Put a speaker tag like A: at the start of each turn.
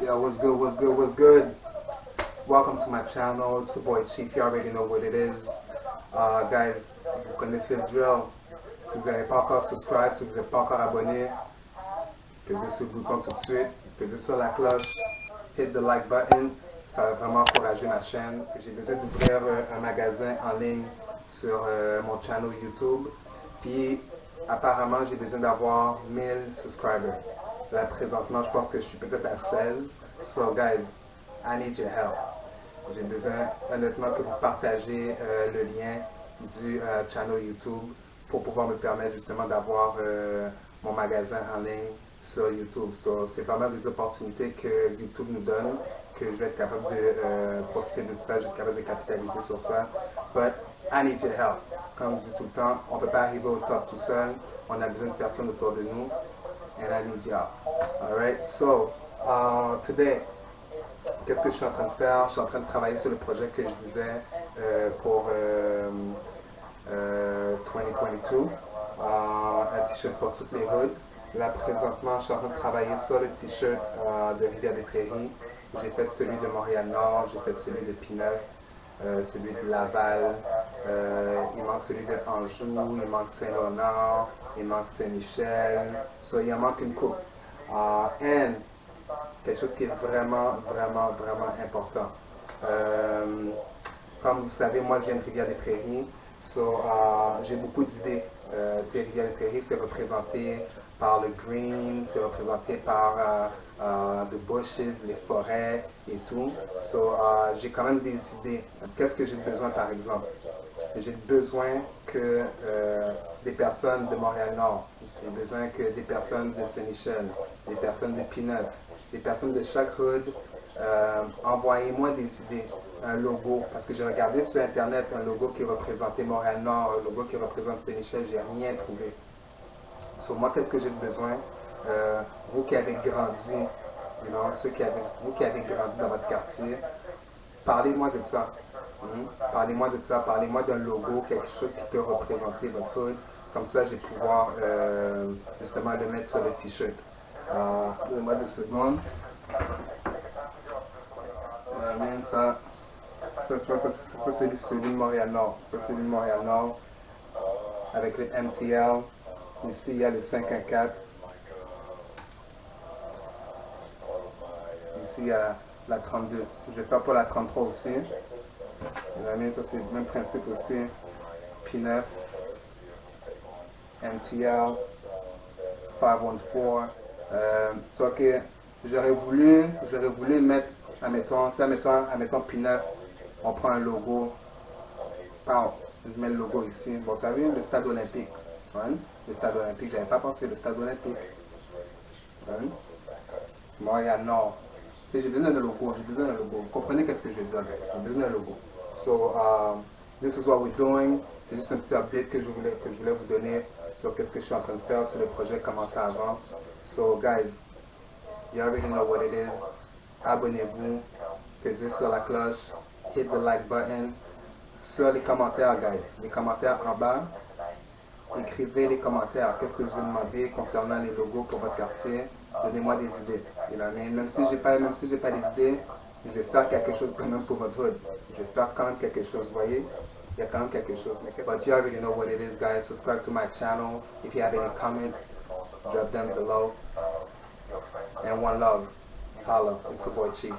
A: Yo, what's good, what's good, what's good? Welcome to my channel, it's your boy Chief, you already know what it is. Guys, vous connaissez le drill. Si vous n'avez pas encore subscribe, si vous n'êtes pas encore abonné, pesez sur le bouton tout de suite, pesez sur la cloche, hit the like button, ça va vraiment encourager ma chaîne. J'ai besoin d'ouvrir un magasin en ligne sur mon channel YouTube, puis apparemment j'ai besoin d'avoir 1000 subscribers. Là présentement je pense que je suis peut-être à 16. So guys, I need your help. J'ai besoin honnêtement que vous partagez le lien du channel YouTube pour pouvoir me permettre justement d'avoir mon magasin en ligne sur YouTube. So, c'est vraiment des opportunités que YouTube nous donne, que je vais être capable de profiter de ça, je vais être capable de capitaliser sur ça. But I need your help. Comme je dis tout le temps, on ne peut pas arriver au top tout seul, on a besoin de personnes autour de nous. And I need y'all. Alright, so today, qu'est-ce que je suis en train de faire? Je suis en train de travailler sur le projet que je disais pour 2022, un t-shirt pour toutes les hoods. Là, présentement, je suis en train de travailler sur le t-shirt de Rivière-des-Prairies. J'ai fait celui de Montréal-Nord, j'ai fait celui de Pinneuf, celui de Laval, il manque celui de Anjou, il manque Saint-Léonard, il manque Saint-Michel, so il en manque une coupe. And quelque chose qui est vraiment important. Comme vous savez, moi je viens de Rivière-des-Prairies, so j'ai beaucoup d'idées. Rivière-des-Prairies, c'est représenté par le green, c'est représenté par the bushes, les forêts et tout. So j'ai quand même des idées. Qu'est-ce que j'ai besoin par exemple? J'ai besoin que des personnes de Montréal-Nord, j'ai besoin que des personnes de Saint-Michel, des personnes de Pinneuf, des personnes de chaque hood, envoyez-moi des idées, un logo, parce que j'ai regardé sur internet un logo qui représentait Montréal-Nord, un logo qui représente Saint-Michel, j'ai rien trouvé. Sur moi, qu'est-ce que j'ai besoin? Vous qui avez grandi, vous qui avez grandi dans votre quartier, parlez-moi de ça. Parlez-moi de ça, parlez-moi d'un logo, quelque chose qui peut représenter votre hood. Comme ça, je vais pouvoir justement le mettre sur le t-shirt. Donnez-moi 2 secondes. Ça c'est celui de Montréal-Nord. Ça, c'est celui de Montréal-Nord avec le MTL. Ici, il y a le 514. Ici, il y a la 32. Je vais faire pour la 33 aussi. Ça, c'est le même principe aussi. P9, MTL, 514. Soit que j'aurais voulu mettre, admettons P9, on prend un logo. Je mets le logo ici. Bon, tu as vu le stade olympique. Le stade olympique, j'avais pas pensé, le stade olympique. Montréal-Nord. J'ai besoin d'un logo, Vous comprenez qu'est-ce que je veux dire? J'ai besoin d'un logo. So, this is what we're doing. C'est juste un petit update que je voulais vous donner sur qu'est-ce que je suis en train de faire, sur le projet, comment ça avance. So, guys, you already know what it is. Abonnez-vous, pesez sur la cloche, hit the like button. Sur les commentaires, guys, les commentaires en bas, écrivez les commentaires. Qu'est-ce que vous demandez concernant les logos pour votre quartier? Donnez-moi des idées. Même si j'ai pas des idées, je vais faire quelque chose quand même pour votre hood. Je vais faire quand même quelque chose, vous voyez? Il y a quand même quelque chose. But you already know what it is, guys. Subscribe to my channel. If you have any comment, drop them below. And one love. Holla. It's your boy Chief.